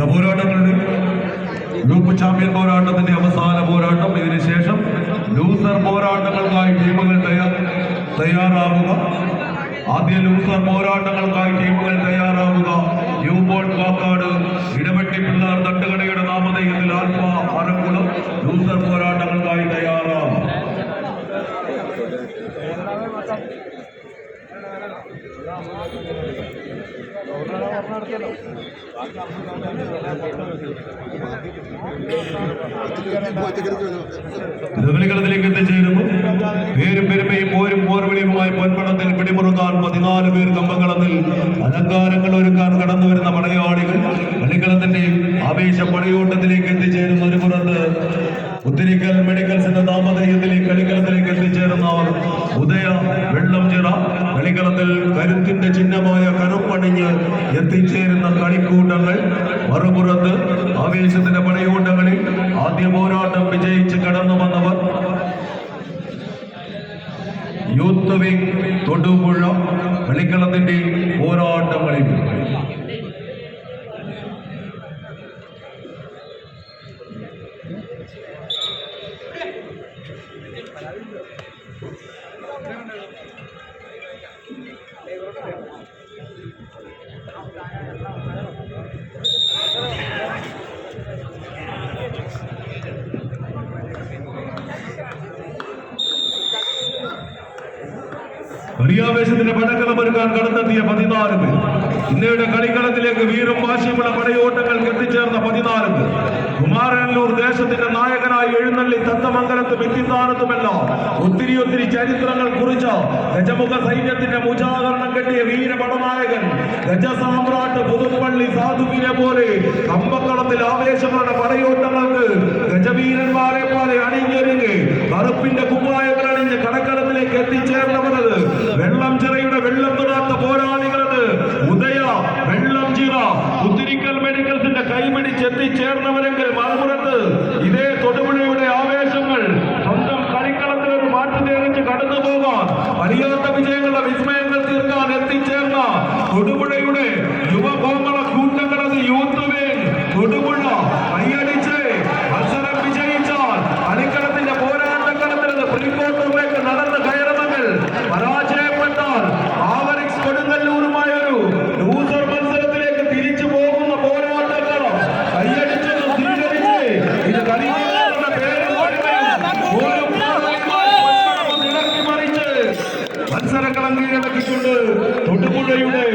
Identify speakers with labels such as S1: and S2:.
S1: പോരാട്ടങ്ങളുടെ group champion പോരാട്ടത്തിന്റെ അവസാന പോരാട്ടം. ഇതിനുശേഷം ലൂസർ പോരാട്ടങ്ങൾക്കായി ടീമുകൾ തയ്യാറാവുക. ആദ്യ ലൂസർ പോരാട്ടങ്ങൾക്കായി ടീമുകൾ തയ്യാറാവുക. ന്യൂബോൺ കാക്കാട് ഇടവെട്ടി പിള്ളാർ തട്ടുകടയുടെ നാമധേയത്തിൽ ആൽഫ ആലക്കുളം ലൂസർ പോരാട്ടങ്ങൾക്കായി തയ്യാറാവുക. കളികളത്തിലേക്ക് എത്തിച്ചേരുന്നു. പേരും പെരുമയും പോരും പോർവിളിയുമായി പൊൻപണത്തിൽ പിടിമുറുക്കാൻ 14 പേർ കമ്പങ്ങളത്തിൽ അലങ്കാരങ്ങൾ ഒരുക്കാൻ കടന്നു വരുന്ന പടയാളികൾ കളികളത്തിന്റെ ആവേശ പടയോട്ടത്തിലേക്ക് എത്തിച്ചേരുന്ന ഒരു പുറത്ത് ഉത്തിരിക്കൽ മെഡിക്കൽസിന്റെ നാമധേയത്തിലേക്ക് കളികളത്തിലേക്ക് എത്തിച്ചേരുന്നവർ ഉദയ വെള്ളംചിറ കളികളത്തിൽ കരുത്തിന്റെ ചിഹ്നമായ കറുപ്പണിഞ്ഞ് എത്തിച്ചേരുന്ന കളിക്കൂട്ടങ്ങൾ. മറുപുറത്ത് ആവേശത്തിന്റെ പടയോട്ടങ്ങളിൽ ആദ്യ പോരാട്ടം വിജയിച്ച് കടന്നു വന്നവർ യൂത്ത് വിംഗ് തൊടുപുഴ കളിക്കളത്തിന്റെ പോരാട്ടങ്ങളിൽ. കളിയാവേശത്തിന്റെ പടക്കളമൊരുക്കാൻ കടന്നെത്തിയ 14 പേർ. ഇന്ത്യയുടെ കളിക്കളത്തിലേക്ക് വീറും വാശിയുമുള്ള പടയോട്ടങ്ങൾക്ക് എത്തിച്ചേർന്ന 14 പേർ. കുമാരനല്ലൂർ ദേശത്തിന്റെ നായകനായി എഴുന്നള്ളി തത്തമംഗലത്തും ഇത്തിത്താനത്തുമെല്ലാം ഒത്തിരി ചരിത്രങ്ങൾ കുറിച്ച ഗജമുഖ സൈന്യത്തിന്റെ മുജാകരണം കെട്ടിയ വീരപടനായകൻ ഗജസാമ്രാട്ട് പുതുപ്പള്ളി സാധുവിനെ പോലെ കമ്പക്കളത്തിൽ ആവേശങ്ങളുടെ പടയോട്ടങ്ങൾക്ക് ഗജവീരന്മാരെ പോലെ അണിഞ്ഞൊരുങ്ങി കറുപ്പിന്റെ കുപ്പായങ്ങൾ അണിഞ്ഞ് കടക്കളത്തിലേക്ക് എത്തിച്ചേർന്നവരത് വെള്ളംചിറയുടെ വെള്ളം തൊടാത്ത പോരാളികളത് ഉദയ വെള്ളംചിറ ഉത്തിരിക്കൽ മെഡിക്കൽസിന്റെ കൈപിടിച്ച് എത്തിച്ചേർന്നവരെങ്കിൽ മറുപുറത്ത് ഇതേ തൊടുപുഴയുടെ ആവേശങ്ങൾ സ്വന്തം കളിക്കളത്തിൽ ഒരു മാറ്റി തേറിച്ച് കടന്നു പോകാൻ അറിയാത്ത വിജയങ്ങളുടെ വിസ്മയങ്ങൾ തീർക്കാൻ എത്തിച്ചേർന്ന തൊടുപുഴയുടെ യുവകോമള കൂട്ടങ്ങളത് യൂത്ത് വിംഗ് തൊടുപുഴ കൈയടിച്ച് മത്സരം വിജയിച്ചാൽ കളിക്കളത്തിന്റെ പോരാട്ടക്കളത്തിൽ പ്രീ ക്വാർട്ടറിലേക്ക് നടന്ന് കയറുമെങ്കിൽ പരാജയപ്പെട്ടാൽ ആവറിക്സ് കൊടുങ്ങല്ലൂരുമായൊരു ലൂസർ മത്സരത്തിലേക്ക് തിരിച്ചു പോകുന്ന പോരാട്ടങ്ങളും കൈയടിച്ചെന്ന് സ്വീകരിച്ച് ഇത് കളികളുടെ പേരും ഇളക്കി മറിച്ച് മത്സരക്കളം കീഴടക്കിക്കൊണ്ട് തൊടുപുഴയുടെ